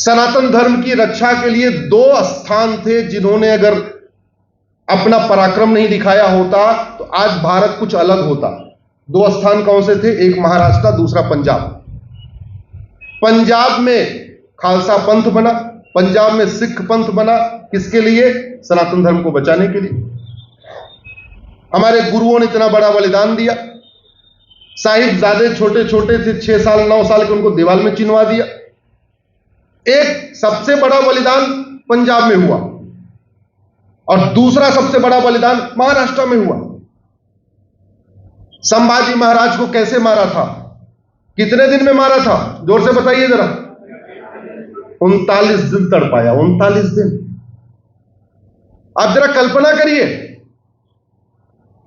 सनातन धर्म की रक्षा के लिए दो स्थान थे जिन्होंने अगर अपना पराक्रम नहीं दिखाया होता तो आज भारत कुछ अलग होता। दो स्थान कौन से थे? एक महाराष्ट्र, दूसरा पंजाब। पंजाब में खालसा पंथ बना, पंजाब में सिख पंथ बना। किसके लिए? सनातन धर्म को बचाने के लिए। हमारे गुरुओं ने इतना बड़ा बलिदान दिया। साहिबजादे छोटे छोटे थे, 6 साल 9 साल के, उनको दीवार में चिनवा दिया। एक सबसे बड़ा बलिदान पंजाब में हुआ और दूसरा सबसे बड़ा बलिदान महाराष्ट्र में हुआ। संभाजी महाराज को कैसे मारा था? कितने दिन में मारा था? जोर से बताइए जरा। 39 दिन तड़पाया। 39 दिन। आप जरा कल्पना करिए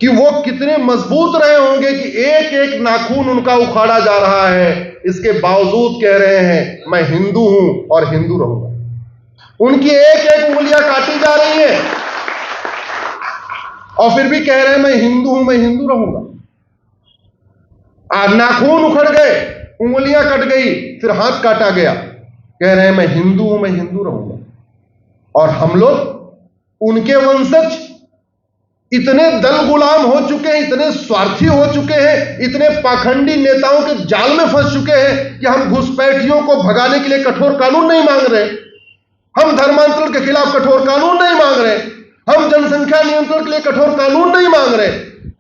कि वो कितने मजबूत रहे होंगे कि एक एक नाखून उनका उखाड़ा जा रहा है, इसके बावजूद कह रहे हैं मैं हिंदू हूं और हिंदू रहूंगा। उनकी एक एक उंगलियां काटी जा रही हैं और फिर भी कह रहे हैं मैं हिंदू हूं, मैं हिंदू रहूंगा। नाखून उखड़ गए, उंगलियां कट गई, फिर हाथ काटा गया, कह रहे हैं मैं हिंदू हूं, मैं हिंदू रहूंगा। और हम लोग उनके वंशज इतने दल गुलाम हो चुके हैं, इतने स्वार्थी हो चुके हैं, इतने पाखंडी नेताओं के जाल में फंस चुके हैं कि हम घुसपैठियों को भगाने के लिए कठोर कानून नहीं मांग रहे, हम धर्मांतरण के खिलाफ कठोर कानून नहीं मांग रहे, हम जनसंख्या नियंत्रण के लिए कठोर कानून नहीं मांग रहे।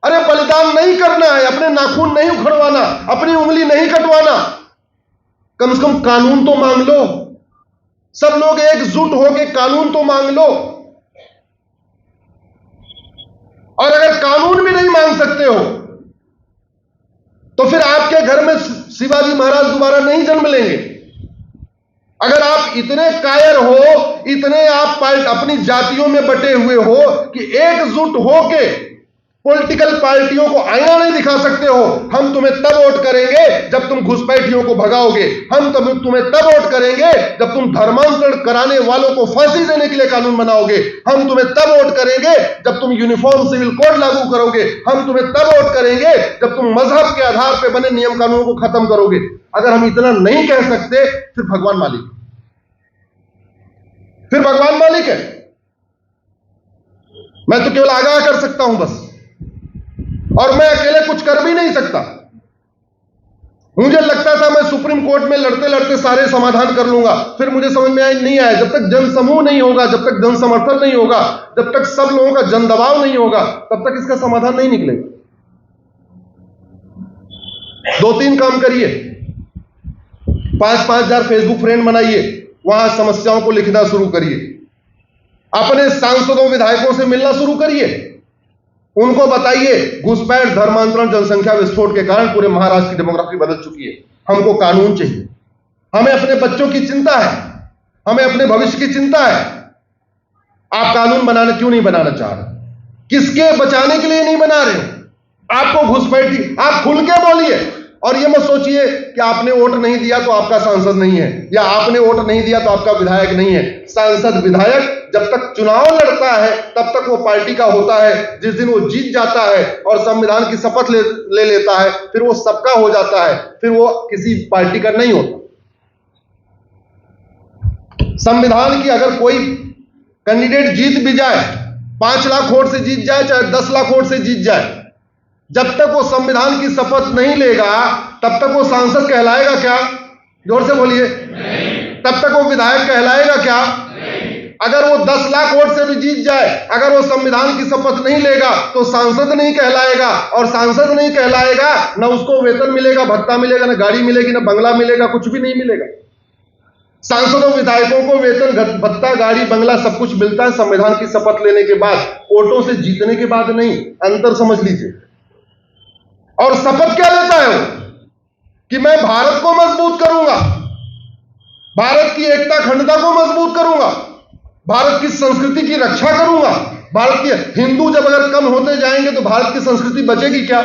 अरे बलिदान नहीं करना है, अपने नाखून नहीं उखड़वाना, अपनी उंगली नहीं कटवाना, कम से कम कानून तो मांग लो। सब लोग एकजुट होकर कानून तो मांग लो। और अगर कानून भी नहीं मांग सकते हो तो फिर आपके घर में शिवाजी महाराज दोबारा नहीं जन्म लेंगे। अगर आप इतने कायर हो, इतने आप अपनी जातियों में बटे हुए हो कि एकजुट होके पॉलिटिकल पार्टियों को आईना नहीं दिखा सकते हो, हम तुम्हें तब वोट करेंगे जब तुम घुसपैठियों को भगाओगे, हम तुम्हें तब वोट करेंगे जब तुम धर्मांतरण कराने वालों को फांसी देने के लिए कानून बनाओगे, हम तुम्हें तब वोट करेंगे जब तुम यूनिफॉर्म सिविल कोड लागू करोगे, हम तुम्हें तब वोट करेंगे जब तुम मजहब के आधार पर बने नियम कानूनों को खत्म करोगे। अगर हम इतना नहीं कह सकते फिर भगवान मालिक, फिर भगवान मालिक है। मैं तो केवल आगाह कर सकता हूं बस, और मैं अकेले कुछ कर भी नहीं सकता। मुझे लगता था मैं सुप्रीम कोर्ट में लड़ते लड़ते सारे समाधान कर लूंगा, फिर मुझे समझ में नहीं आया जब तक जन समूह नहीं होगा, जब तक जन समर्थन नहीं होगा, जब तक सब लोगों का जन दबाव नहीं होगा, तब तक इसका समाधान नहीं निकलेगा। 2-3 काम करिए। 5-5 हजार फेसबुक फ्रेंड बनाइए, वहां समस्याओं को लिखना शुरू करिए। अपने सांसदों विधायकों से मिलना शुरू करिए, उनको बताइए घुसपैठ, धर्मांतरण, जनसंख्या विस्फोट के कारण पूरे महाराष्ट्र की डेमोग्राफी बदल चुकी है, हमको कानून चाहिए। हमें अपने बच्चों की चिंता है, हमें अपने भविष्य की चिंता है। आप कानून बनाने क्यों नहीं बनाना चाह रहे? किसके बचाने के लिए नहीं बना रहे? आपको घुसपैठी, आप खुल के बोलिए और ये मत सोचिए कि आपने वोट नहीं दिया तो आपका सांसद नहीं है, या आपने वोट नहीं दिया तो आपका विधायक नहीं है। सांसद विधायक जब तक चुनाव लड़ता है तब तक वो पार्टी का होता है। जिस दिन वो जीत जाता है और संविधान की शपथ ले लेता है, फिर वो सबका हो जाता है, फिर वो किसी पार्टी का नहीं होता। संविधान की अगर कोई कैंडिडेट जीत भी जाए, 5 लाख वोट से जीत जाए चाहे 10 लाख वोट से जीत जाए, जब तक वो संविधान की शपथ नहीं लेगा तब तक वो सांसद कहलाएगा क्या? जोर से बोलिए। तब तक वो विधायक कहलाएगा क्या? अगर वो 10 लाख वोट से भी जीत जाए, अगर वो संविधान की शपथ नहीं लेगा तो सांसद नहीं कहलाएगा, और सांसद नहीं कहलाएगा, ना उसको वेतन मिलेगा, भत्ता मिलेगा, ना गाड़ी मिलेगी, ना बंगला मिलेगा, कुछ भी नहीं मिलेगा। सांसदों विधायकों को वेतन, भत्ता, गाड़ी, बंगला सब कुछ मिलता है संविधान की शपथ लेने के बाद, वोटों से जीतने के बाद नहीं। अंतर समझ लीजिए। और शपथ क्या लेता है वो? कि मैं भारत को मजबूत करूंगा, भारत की एकता अखंडता को मजबूत करूंगा, भारत की संस्कृति की रक्षा करूंगा। भारत के हिंदू जब अगर कम होते जाएंगे तो भारत की संस्कृति बचेगी क्या?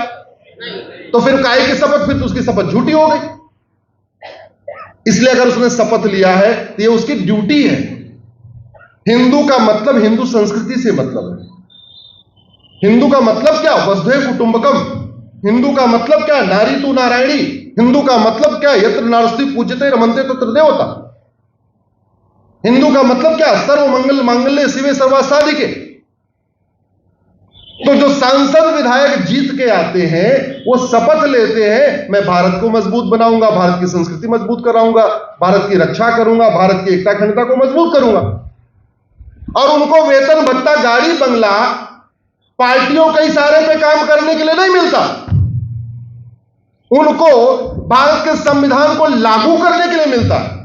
तो फिर काहे की शपथ? फिर तो उसकी शपथ झूठी हो गई। इसलिए अगर उसने शपथ लिया है तो ये उसकी ड्यूटी है। हिंदू का मतलब हिंदू संस्कृति से मतलब है। हिंदू का मतलब क्या? वसुधैव कुटुंबकम। हिंदू का मतलब क्या? नारी तू नारायणी। हिंदू का मतलब क्या? यत्र नास्ति पूज्यते रमन्ते तत्र देवता। हिंदू का मतलब क्या? सर्व मंगल मांगल्य शिवे सर्वार्थ साधिके। तो जो सांसद विधायक जीत के आते हैं वो शपथ लेते हैं, मैं भारत को मजबूत बनाऊंगा, भारत की संस्कृति मजबूत कराऊंगा, भारत की रक्षा करूंगा, भारत की एकता अखंडता को मजबूत करूंगा। और उनको वेतन भत्ता, गाड़ी बंगला पार्टियों के इशारे पे काम करने के लिए नहीं मिलता, उनको भारत के संविधान को लागू करने के लिए मिलता है।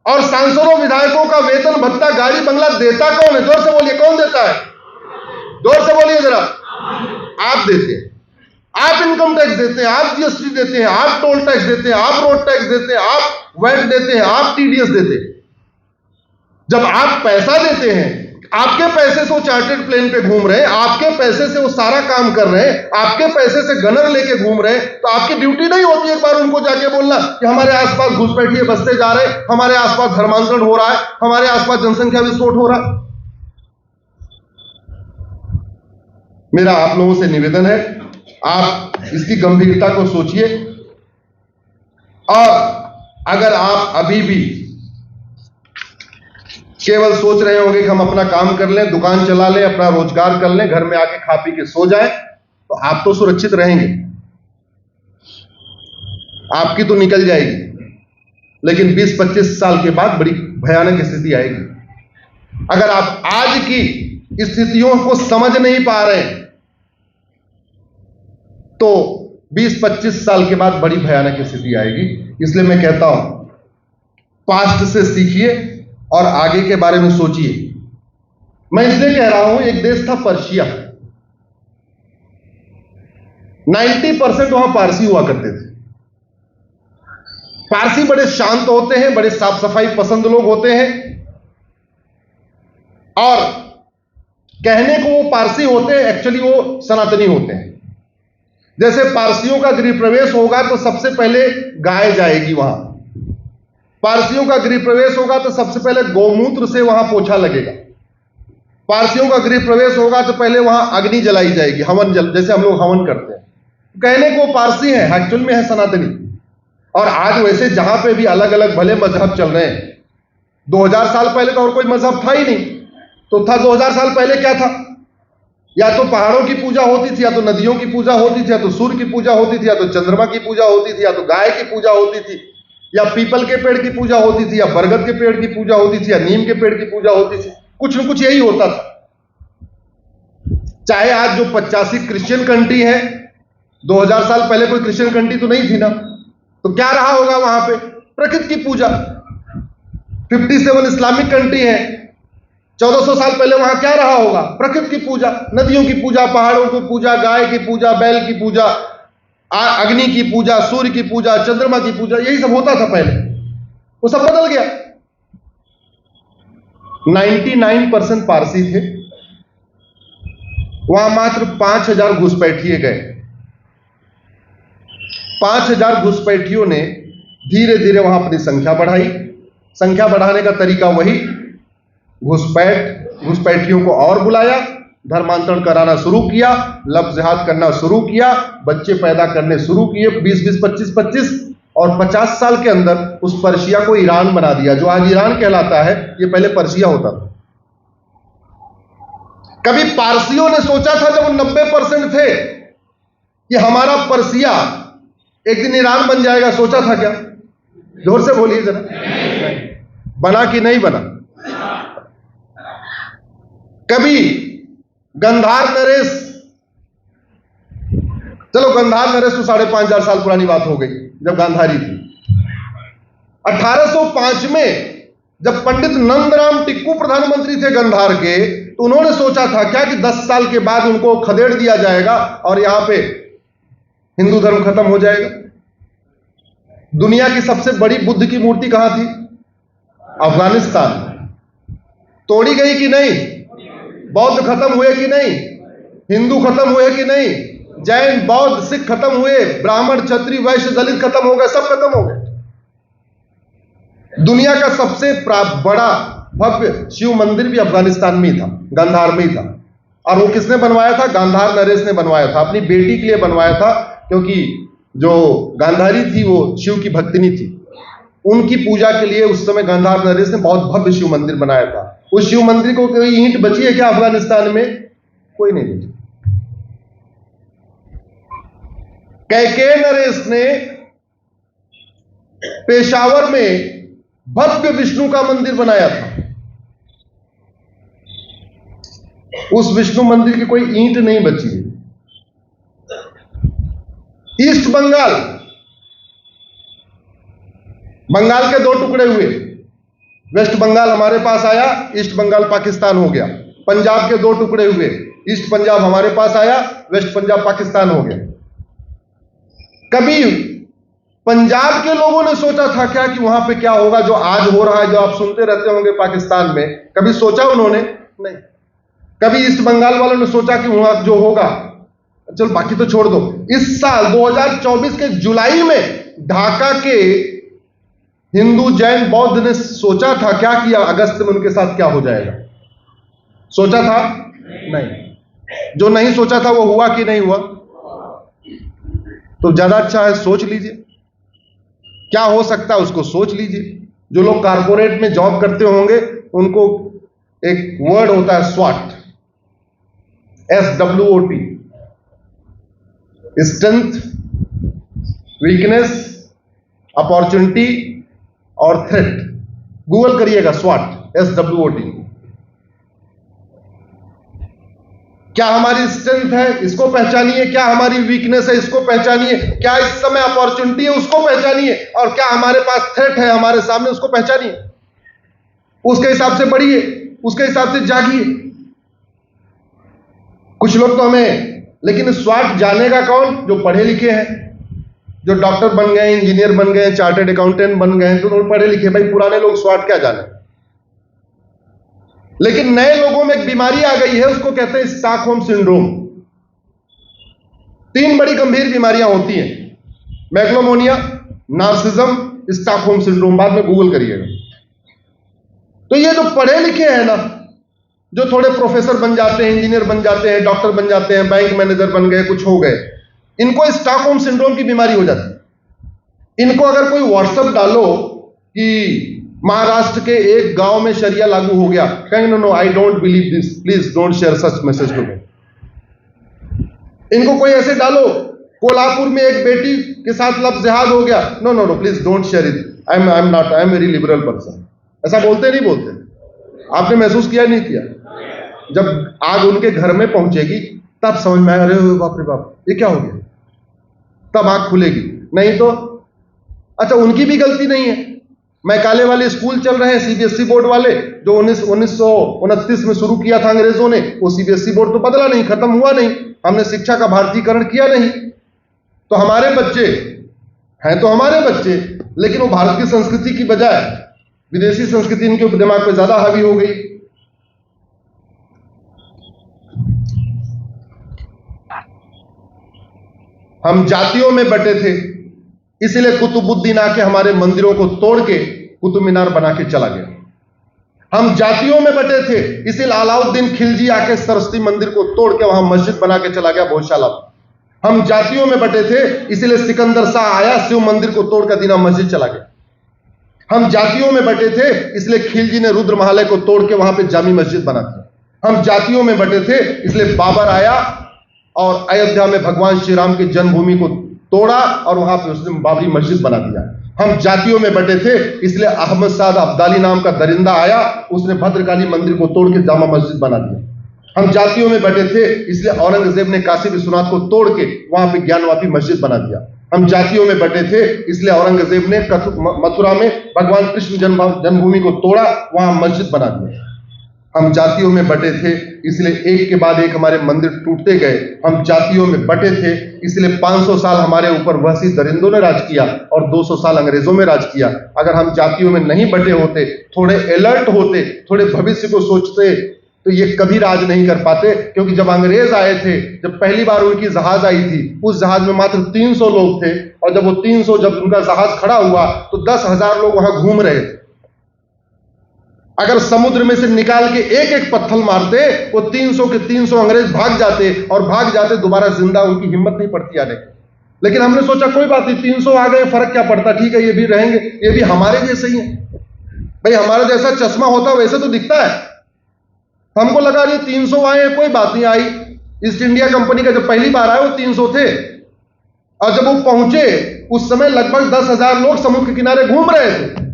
और सांसदों विधायकों का वेतन भत्ता, गाड़ी बंगला देता कौन है? जोर से बोलिए, कौन देता है? जोर से बोलिए जरा। आप देते हैं, आप इनकम टैक्स देते हैं, आप जीएसटी देते हैं, आप टोल टैक्स देते हैं, आप रोड टैक्स देते हैं, आप वैट देते हैं, आप टीडीएस देते हैं। जब आप पैसा देते हैं, आपके पैसे से वो चार्टर्ड प्लेन पे घूम रहे हैं, आपके पैसे से वो सारा काम कर रहे हैं, आपके पैसे से गनर लेके घूम रहे हैं, तो आपकी ड्यूटी नहीं होती एक बार उनको जाके बोलना कि हमारे आसपास घुसपैठिए बसते जा रहे हैं, हमारे आसपास धर्मांतरण हो रहा है, हमारे आसपास जनसंख्या विस्फोट हो रहा है। मेरा आप लोगों से निवेदन है, आप इसकी गंभीरता को सोचिए। और अगर आप अभी भी केवल सोच रहे होंगे कि हम अपना काम कर लें, दुकान चला लें, अपना रोजगार कर लें, घर में आके खा पी के सो जाएं, तो आप तो सुरक्षित रहेंगे, आपकी तो निकल जाएगी, लेकिन 20-25 साल के बाद बड़ी भयानक स्थिति आएगी। अगर आप आज की स्थितियों को समझ नहीं पा रहे हैं तो 20-25 साल के बाद बड़ी भयानक स्थिति आएगी। इसलिए मैं कहता हूं, पास्ट से सीखिए और आगे के बारे में सोचिए। मैं इसलिए कह रहा हूं, एक देश था पर्शिया, 90% वहां पारसी हुआ करते थे। पारसी बड़े शांत होते हैं, बड़े साफ सफाई पसंद लोग होते हैं, और कहने को वो पारसी होते हैं, एक्चुअली वो सनातनी होते हैं। जैसे पारसियों का गृह प्रवेश होगा तो सबसे पहले गाय जाएगी वहां, पारसियों का गृह प्रवेश होगा तो सबसे पहले गौमूत्र से वहां पोछा लगेगा, पारसियों का गृह प्रवेश होगा तो पहले वहां अग्नि जलाई जाएगी, हवन जैसे हम लोग हवन करते हैं। कहने को पारसी है, एक्चुअल में है सनातनी। और आज वैसे जहां पे भी अलग अलग भले मजहब चल रहे हैं, 2000 साल पहले तो और कोई मजहब था ही नहीं, तो था 2000 साल पहले क्या था? या तो पहाड़ों की पूजा होती थी, या तो नदियों की पूजा होती थी, या तो सूर्य की पूजा होती थी, या तो चंद्रमा की पूजा होती थी, या तो गाय की पूजा होती थी, या पीपल के पेड़ की पूजा होती थी, या बरगद के पेड़ की पूजा होती थी, या नीम के पेड़ की पूजा होती थी। कुछ न कुछ यही होता था। चाहे आज जो 85 क्रिश्चियन कंट्री है, 2000 साल पहले कोई क्रिश्चियन कंट्री तो नहीं थी ना, तो क्या रहा होगा वहां पे? प्रकृति की पूजा। 57 इस्लामिक कंट्री है, 1400 साल पहले वहां क्या रहा होगा? प्रकृति की पूजा, नदियों की पूजा, पहाड़ों की पूजा, गाय की पूजा, बैल की पूजा, अग्नि की पूजा, सूर्य की पूजा, चंद्रमा की पूजा, यही सब होता था पहले। वो सब बदल गया। 99% पारसी थे, वहां मात्र 5000 घुसपैठिए गए। 5000 घुसपैठियों ने धीरे धीरे वहां अपनी संख्या बढ़ाई। संख्या बढ़ाने का तरीका वही, घुसपैठियों को और बुलाया, धर्मांतरण कराना शुरू किया, लव जिहाद करना शुरू किया, बच्चे पैदा करने शुरू किए, 20-20, 25-25, और 50 साल के अंदर उस पर्शिया को ईरान बना दिया। जो आज ईरान कहलाता है, ये पहले पर्शिया होता था। कभी पारसियों ने सोचा था, जब 90% थे, कि हमारा पर्शिया एक दिन ईरान बन जाएगा? सोचा था क्या? जोर से बोलिए जरा। बना कि नहीं बना? कभी गंधार नरेश, चलो गंधार नरेश तो 5,500 साल पुरानी बात हो गई, जब गांधारी थी। 1805 में जब पंडित नंदराम टिक्कू प्रधानमंत्री थे गंधार के, तो उन्होंने सोचा था क्या कि 10 साल के बाद उनको खदेड़ दिया जाएगा और यहां पे हिंदू धर्म खत्म हो जाएगा। दुनिया की सबसे बड़ी बुद्ध की मूर्ति कहां थी? अफगानिस्तान। तोड़ी गई कि नहीं? बौद्ध खत्म हुए कि नहीं? हिंदू खत्म हुए कि नहीं? जैन, बौद्ध, सिख खत्म हुए, ब्राह्मण, क्षत्रिय, वैश्य, दलित खत्म हो गए, सब खत्म हो गए। दुनिया का सबसे बड़ा भव्य शिव मंदिर भी अफगानिस्तान में ही था, गांधार में ही था। और वो किसने बनवाया था? गांधार नरेश ने बनवाया था, अपनी बेटी के लिए बनवाया था, क्योंकि जो गांधारी थी वो शिव की भक्तिनी थी। उनकी पूजा के लिए उस समय गांधार नरेश ने बहुत भव्य शिव मंदिर बनाया था। उस शिव मंदिर को कोई ईंट बची है क्या अफगानिस्तान में? कोई नहीं बची। कैके नरेश ने पेशावर में भव्य विष्णु का मंदिर बनाया था। उस विष्णु मंदिर की कोई ईंट नहीं बची है। ईस्ट बंगाल, बंगाल के दो टुकड़े हुए, वेस्ट बंगाल हमारे पास आया, ईस्ट बंगाल पाकिस्तान हो गया। पंजाब के दो टुकड़े हुए, ईस्ट पंजाब हमारे पास आया, वेस्ट पंजाब पाकिस्तान हो गया। कभी पंजाब के लोगों ने सोचा था क्या कि वहां पे क्या होगा जो आज हो रहा है, जो आप सुनते रहते होंगे पाकिस्तान में? कभी सोचा उन्होंने? नहीं। कभी ईस्ट बंगाल वालों ने सोचा कि वहां जो होगा, चल बाकी तो छोड़ दो। इस साल 2024 के जुलाई में ढाका के हिंदू जैन बौद्ध ने सोचा था क्या कि अगस्त में उनके साथ क्या हो जाएगा? सोचा था? नहीं। जो नहीं सोचा था वो हुआ कि नहीं हुआ? तो ज्यादा अच्छा है सोच लीजिए क्या हो सकता है, उसको सोच लीजिए। जो लोग कारपोरेट में जॉब करते होंगे उनको एक वर्ड होता है SWOT, SWOT, strength, weakness, opportunity और थ्रेट। गूगल करिएगा SWOT, SWOT। क्या हमारी स्ट्रेंथ है, इसको पहचानिए। क्या हमारी वीकनेस है, इसको पहचानिए। क्या इस समय अपॉर्चुनिटी है, उसको पहचानिए। और क्या हमारे पास थ्रेट है हमारे सामने, उसको पहचानिए। उसके हिसाब से बढ़िए, उसके हिसाब से जागिए। कुछ लोग तो हमें, लेकिन SWOT जानेगा कौन? जो पढ़े लिखे हैं, जो डॉक्टर बन गए, इंजीनियर बन गए, चार्टर्ड अकाउंटेंट बन गए, तो लोग पढ़े लिखे। भाई पुराने लोग SWOT क्या जाने? लेकिन नए लोगों में एक बीमारी आ गई है, उसको कहते हैं स्टॉकहोम सिंड्रोम। 3 बड़ी गंभीर बीमारियां होती हैं, मैग्लोमोनिया, नार्सिज्म, स्टॉकहोम सिंड्रोम। बाद में गूगल करिएगा। तो ये जो पढ़े लिखे हैं ना, जो थोड़े प्रोफेसर बन जाते हैं, इंजीनियर बन जाते हैं, डॉक्टर बन जाते हैं, बैंक मैनेजर बन गए, कुछ हो गए, इनको स्टॉकहोम सिंड्रोम की बीमारी हो जाती है। इनको अगर कोई व्हाट्सएप डालो कि महाराष्ट्र के एक गांव में शरिया लागू हो गया, कहेंगे no I don't believe this, please don't share such message to me. इनको कोई ऐसे डालो कोल्हापुर में एक बेटी के साथ लव जिहाद हो गया, no no no please don't share it, I am very liberal person. ऐसा बोलते नहीं बोलते? आपने महसूस किया नहीं किया? जब आग उनके घर में पहुंचेगी तब समझ में आएगा, अरे बाप रे बाप ये क्या हो गया, तब आंख खुलेगी। नहीं तो अच्छा उनकी भी गलती नहीं है। मैकाले वाले स्कूल चल रहे हैं, सीबीएसई बोर्ड वाले, जो 1929 में शुरू किया था अंग्रेजों ने, वो सीबीएसई बोर्ड तो बदला नहीं, खत्म हुआ नहीं, हमने शिक्षा का भारतीयकरण किया नहीं। तो हमारे बच्चे हैं तो हमारे बच्चे, लेकिन वो भारत की संस्कृति की बजाय विदेशी संस्कृति इनके दिमाग पे ज्यादा हावी हो गई। हम जातियों में बटे थे, इसलिए कुतुबुद्दीन आके हमारे मंदिरों को तोड़ के कुतुब मीनार बना के चला गया। हम जातियों में बटे थे, इसलिए अलाउद्दीन खिलजी आके सरस्वती मंदिर को तोड़ के वहां मस्जिद बना के चला गया भोजशाला। हम जातियों में बटे थे, इसलिए सिकंदर शाह आया, शिव मंदिर को तोड़ कर दीना मस्जिद चला गया। हम जातियों में बटे थे, इसलिए खिलजी ने रुद्र महालय को तोड़ के वहां पे जामी मस्जिद बना दिया। हम जातियों में बटे थे, इसलिए बाबर आया और अयोध्या में भगवान श्री राम की जन्मभूमि को तोड़ा और वहां पे उसने बाबरी मस्जिद बना दिया। हम जातियों में बटे थे, इसलिए अहमद साद अब्दाली नाम का दरिंदा आया, उसने भद्रकाली मंदिर को तोड़ के जामा मस्जिद बना दिया। हम जातियों में बटे थे, इसलिए औरंगजेब ने काशी विश्वनाथ को तोड़ के वहां पे ज्ञानवापी मस्जिद बना दिया। हम जातियों में बटे थे, इसलिए औरंगजेब ने मथुरा में भगवान कृष्ण जन्मभूमि को तोड़ा, वहां मस्जिद बना दिया। हम जातियों में बटे थे, इसलिए एक के बाद एक हमारे मंदिर टूटते गए। हम जातियों में बटे थे, इसलिए 500 साल हमारे ऊपर वहशी दरिंदों ने राज किया और 200 साल अंग्रेजों में राज किया। अगर हम जातियों में नहीं बटे होते, थोड़े अलर्ट होते, थोड़े भविष्य को सोचते, तो ये कभी राज नहीं कर पाते। क्योंकि जब अंग्रेज आए थे, जब पहली बार उनकी जहाज आई थी, उस जहाज में मात्र 300 लोग थे, और जब वो 300 जब उनका जहाज खड़ा हुआ तो 10,000 लोग वहां घूम रहे थे। अगर समुद्र में से निकाल के एक एक पत्थर मारते, वो 300 के 300 अंग्रेज भाग जाते, और भाग जाते दोबारा जिंदा, उनकी हिम्मत नहीं पड़ती आने की। लेकिन हमने सोचा कोई बात नहीं, 300 आ गए, फर्क क्या पड़ता, ठीक है ये भी रहेंगे, ये भी हमारे जैसे ही है। भाई हमारा जैसा चश्मा होता वैसे तो दिखता है। हमको लगा ये 300 आए हैं, कोई बात नहीं। आई ईस्ट इंडिया कंपनी का जब पहली बार आए वो 300 थे, और जब वो पहुंचे उस समय लगभग 10,000 लोग समुद्र के किनारे घूम रहे थे।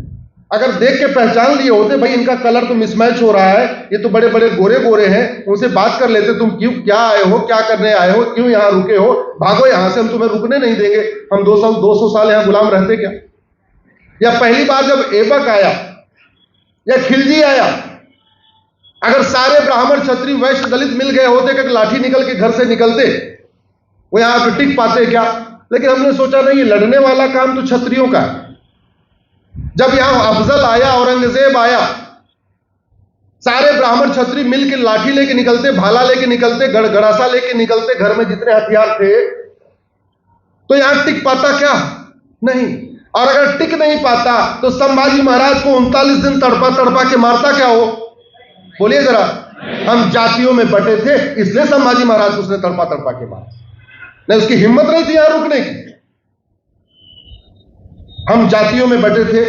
अगर देख के पहचान लिए होते, भाई इनका कलर तो मिसमैच हो रहा है, ये तो बड़े बड़े गोरे गोरे हैं, उनसे बात कर लेते, तुम क्यों, क्या आए हो, क्या करने आए हो, क्यों यहां रुके हो, भागो यहां से, हम तुम्हें रुकने नहीं देंगे, हम 200 साल यहां गुलाम रहते क्या। या पहली बार जब ऐबक आया या खिलजी आया, अगर सारे ब्राह्मण क्षत्रिय वैश्य दलित मिल गए होते कि लाठी निकल के घर से निकलते, वो यहां पर टिक पाते क्या। लेकिन हमने सोचा नहीं, ये लड़ने वाला काम तो क्षत्रियों का है। जब यहां अफजल आया, औरंगजेब आया, सारे ब्राह्मण क्षत्रिय मिलकर लाठी लेके निकलते, भाला लेके निकलते, गड़ासा लेके निकलते, घर में जितने हथियार थे, तो यहां टिक पाता क्या, नहीं। और अगर टिक नहीं पाता तो संभाजी महाराज को 39 दिन तड़पा तड़पा के मारता क्या हो, बोलिए जरा। हम जातियों में बटे थे, इसलिए संभाजी महाराज को उसने तड़पा तड़पा के मारा, नहीं उसकी हिम्मत नहीं थी यहां रुकने की। हम जातियों में बटे थे,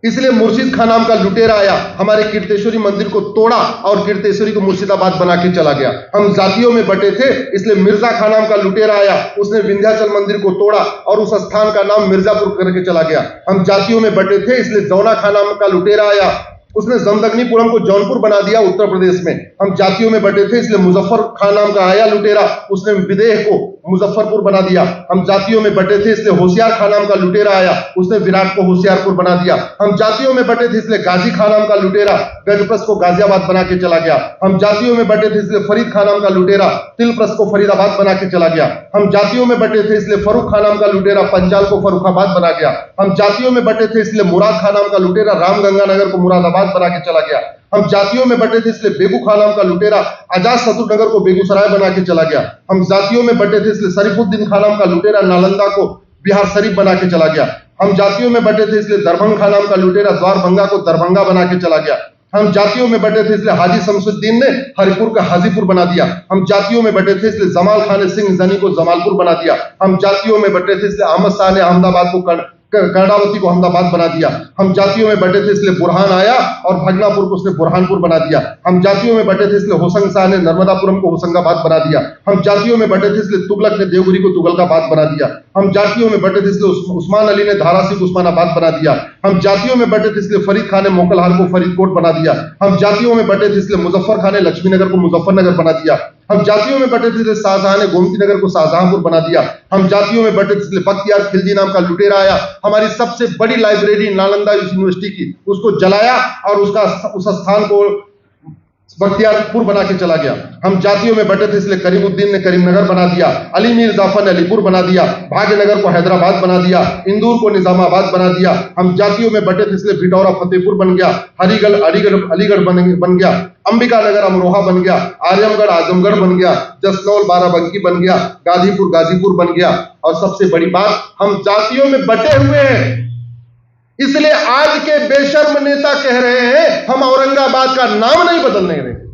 इसलिए मुर्शिद खान नाम का लुटेरा आया, हमारे कीर्तेश्वरी मंदिर को तोड़ा और कीर्तेश्वरी को मुर्शिदाबाद बना के चला गया। हम जातियों में बटे थे, इसलिए मिर्जा खान नाम का लुटेरा आया, उसने विंध्याचल मंदिर को तोड़ा और उस स्थान का नाम मिर्जापुर करके चला गया। हम जातियों में बटे थे, इसलिए जौना खान नाम का लुटेरा आया, उसने जमदग्नीपुरम को जौनपुर बना दिया उत्तर प्रदेश में। हम जातियों में बटे थे, इसलिए मुजफ्फर खान नाम का आया लुटेरा, उसने विदेह को मुजफ्फरपुर बना दिया। हम जातियों में बटे थे, इसलिए होशियार खान नाम का लुटेरा आया, उसने विराट को होशियारपुर बना दिया। हम जातियों में बटे थे, इसलिए गाजी खान नाम का लुटेरा गजप्रस को गाजियाबाद बना के चला गया। हम जातियों में बटे थे, इसलिए फरीद खान नाम का लुटेरा तिलप्रस को फरीदाबाद बना के चला गया। हम जातियों में बटे थे, इसलिए फरूख खान नाम का लुटेरा पंचाल को फरुखाबाद बना गया। हम जातियों में बटे थे, इसलिए मुराद खान नाम का लुटेरा रामगंगानगर को मुरादाबाद बना के चला गया। हम जातियों में बटे थे, इसलिए बेगू खान नाम का लुटेरा आजाद शत्रु नगर को बेगूसराय बना के चला गया। हम जातियों में बटे थे, इसलिए शरीफुद्दीन खान नाम का लुटेरा नालंदा को बिहार शरीफ बना के चला गया। हम जातियों में बटे थे, इसलिए दरभंगा खान नाम का लुटेरा द्वारभंगा को दरभंगा बना के चला गया। हम जातियों में बटे थे, इसलिए हाजी शमसुद्दीन ने हरिपुर का हाजीपुर बना दिया। हम जातियों में बटे थे, इसलिए जमाल खान ने सिंह जनी को जमालपुर बना दिया। हम जातियों में बटे थे, इसलिए अहमद शाह ने अहमदाबाद को कर्णावती को अहमदाबाद बना दिया। हम जातियों में बटे थे, इसलिए बुरहान आया और भगनापुर को उसने बुरहानपुर बना दिया। हम जातियों में बटे थे, इसलिए होशंग शाह ने नर्मदापुरम को होशंगाबाद बना दिया। हम जातियों में बटे थे, इसलिए तुगलक ने देवगिरी को तुगलकाबाद बना दिया। हम जातियों में बटे थे, इसलिए उस्मान अली ने धारासी को उस्मानाबाद बना दिया। हम जातियों में बटे थे, इसलिए फरीद खान ने मोकलहार को फरीदकोट बना दिया। हम जातियों में बटे थे, इसलिए मुजफ्फर खान ने लक्ष्मीनगर को मुजफ्फरनगर बना दिया। हम जातियों में बटे थे, इसलिए शाहजहां ने गोमती नगर को शाहजहांपुर बना दिया। हम जातियों में बटे थे, इसलिए बख्तियार खिलजी नाम का लुटेरा आया, हमारी सबसे बड़ी लाइब्रेरी नालंदा यूनिवर्सिटी की, उसको जलाया और उस स्थान को बख्तियारपुर बना के चला गया। हम जातियों में बटे थे, इसलिए करीमुद्दीन ने करीमनगर बना दिया, अली मीर जाफर ने अलीपुर बना दिया, भाग्यनगर को हैदराबाद बना दिया, इंदौर को निजामाबाद बना दिया। हम जातियों में बटे थे, इसलिए भिटौरा फतेहपुर बन गया, अलीगढ़ बन गया, अंबिका नगर अमरोहा बन गया, आजमगढ़ आजमगढ़ बन गया, जसनौल बाराबंकी बन गया, गाजीपुर गाजीपुर बन गया। और सबसे बड़ी बात, हम जातियों में बटे हुए हैं, इसलिए आज के बेशर्म नेता कह रहे हैं हम औरंगाबाद का नाम नहीं बदलने देंगे।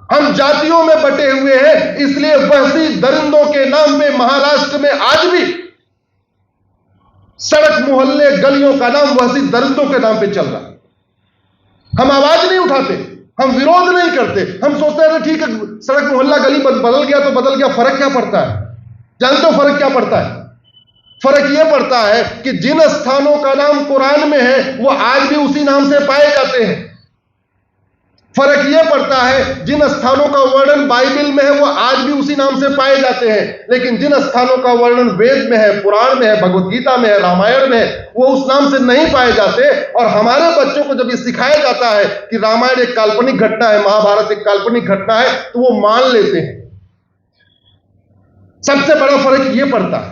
हम जातियों में बटे हुए हैं, इसलिए वहशी दरिंदों के नाम पे महाराष्ट्र में आज भी सड़क मोहल्ले गलियों का नाम वहशी दरिंदों के नाम पे चल रहा है। हम आवाज नहीं उठाते, हम विरोध नहीं करते, हम सोचते हैं ठीक है सड़क मोहल्ला गली बदल गया तो बदल गया, फर्क क्या पड़ता है। जानते हो फर्क क्या पड़ता है? फर्क यह पड़ता है कि जिन स्थानों का नाम कुरान में है वो आज भी उसी नाम से पाए जाते हैं। फर्क यह पड़ता है जिन स्थानों का वर्णन बाइबल में है वो आज भी उसी नाम से पाए जाते हैं, लेकिन जिन स्थानों का वर्णन वेद में है, पुराण में है, भगवत गीता में है, रामायण में है, वो उस नाम से नहीं पाए जाते। और हमारे बच्चों को जब ये सिखाया जाता है कि रामायण एक काल्पनिक घटना है, महाभारत एक काल्पनिक घटना है, तो वो मान लेते हैं। सबसे बड़ा फर्क यह पड़ता है।